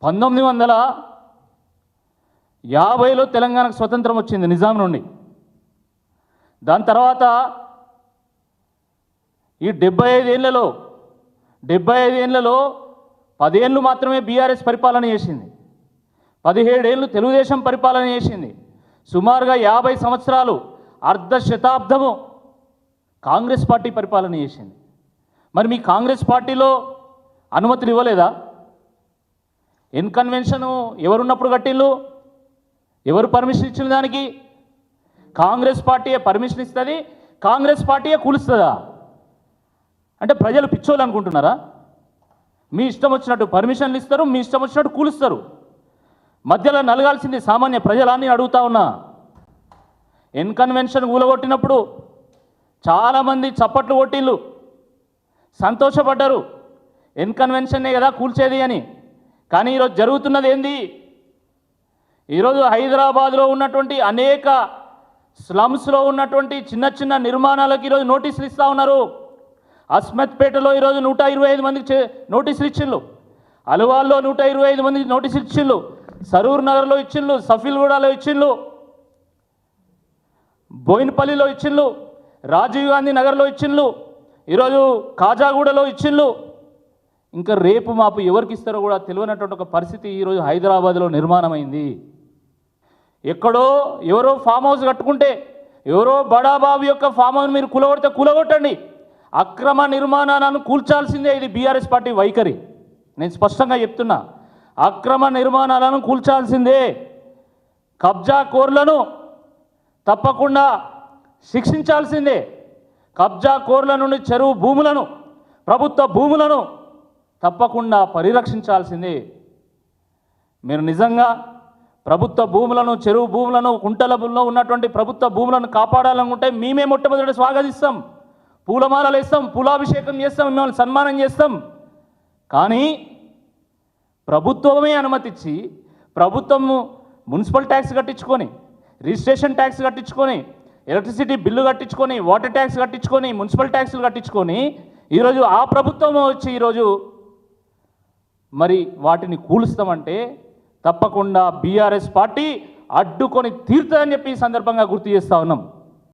1950లో తెలంగాణకు స్వతంత్రం వచ్చింది నిజాం నుండి. దాని తర్వాత ఈ 75 ఏళ్లలో 10 ఏళ్ళు మాత్రమే బీఆర్ఎస్ పరిపాలన చేసింది, 17 ఏళ్ళు తెలుగుదేశం పరిపాలన చేసింది, సుమారుగా 50 సంవత్సరాలు అర్ధ శతాబ్దము కాంగ్రెస్ పార్టీ పరిపాలన చేసింది. మరి మీ కాంగ్రెస్ పార్టీలో అనుమతులు ఇవ్వలేదా? కన్వెన్షన్ ఎవరున్నప్పుడు కట్టిల్లు? ఎవరు పర్మిషన్ ఇచ్చిన దానికి? కాంగ్రెస్ పార్టీయే పర్మిషన్ ఇస్తుంది, కాంగ్రెస్ పార్టీయే కూలుస్తుందా? అంటే ప్రజలు పిచ్చోళ్ళు అనుకుంటున్నారా? మీ ఇష్టం వచ్చినట్టు పర్మిషన్లు ఇస్తారు, మీ ఇష్టం వచ్చినట్టు కూలుస్తారు. మధ్యలో నలగాల్సింది సామాన్య ప్రజలాన్ని అడుగుతా ఉన్నా. కన్వెన్షన్ కూలగొట్టినప్పుడు చాలామంది చప్పట్లు కొట్టిళ్ళు, సంతోషపడ్డారు, కన్వెన్షన్నే కదా కూల్చేది అని. కానీ ఈరోజు జరుగుతున్నది ఏంది? ఈరోజు హైదరాబాద్లో ఉన్నటువంటి అనేక స్లమ్స్లో ఉన్నటువంటి చిన్న చిన్న నిర్మాణాలకు ఈరోజు నోటీసులు ఇస్తూ ఉన్నారు. అస్మత్పేటలో ఈరోజు 125 మందికి నోటీసులు ఇచ్చిళ్ళు, అలవాల్లో 125 మందికి నోటీసులు ఇచ్చిళ్ళు, సరూర్ నగర్లో ఇచ్చిళ్ళు, సఫీల్గూడలో ఇచ్చిళ్ళు, బోయినపల్లిలో ఇచ్చిళ్ళు, రాజీవ్ గాంధీ నగర్లో ఇచ్చిళ్ళు, ఈరోజు కాజాగూడలో ఇచ్చిళ్ళు. ఇంకా రేపు మాపు ఎవరికి ఇస్తారో కూడా తెలియనటువంటి ఒక పరిస్థితి ఈరోజు హైదరాబాద్లో నిర్మాణమైంది. ఎక్కడో ఎవరో ఫామ్ హౌస్ కట్టుకుంటే, ఎవరో బడాబాబు యొక్క ఫామ్ హౌస్ మీరు కూలగొడితే కూలగొట్టండి, అక్రమ నిర్మాణాలను కూల్చాల్సిందే. ఇది బీఆర్ఎస్ పార్టీ వైఖరి. నేను స్పష్టంగా చెప్తున్నా, అక్రమ నిర్మాణాలను కూల్చాల్సిందే. కబ్జా కోర్లను తప్పకుండా శిక్షించాల్సిందే. కబ్జా కోర్ల నుండి చెరువు భూములను, ప్రభుత్వ భూములను తప్పకుండా పరిరక్షించాల్సిందే. మీరు నిజంగా ప్రభుత్వ భూములను, చెరువు భూములను, కుంటలలో ఉన్నటువంటి ప్రభుత్వ భూములను కాపాడాలనుకుంటే మేమే మొట్టమొదటి స్వాగతిస్తాం, పూలమాలలు వేస్తాం, పూలాభిషేకం చేస్తాం, మిమ్మల్ని సన్మానం చేస్తాం. కానీ ప్రభుత్వమే అనుమతించి, ప్రభుత్వము మున్సిపల్ ట్యాక్స్ కట్టించుకొని, రిజిస్ట్రేషన్ ట్యాక్స్ కట్టించుకొని, ఎలక్ట్రిసిటీ బిల్లు కట్టించుకొని, వాటర్ ట్యాక్స్ కట్టించుకొని, మున్సిపల్ ట్యాక్సులు కట్టించుకొని ఈరోజు ఆ ప్రభుత్వం వచ్చి ఈరోజు మరి వాటిని కూలుస్తామంటే తప్పకుండా బీఆర్ఎస్ పార్టీ అడ్డుకొని తీరుతుందని చెప్పి ఈ సందర్భంగా గుర్తు చేస్తూ ఉన్నాం.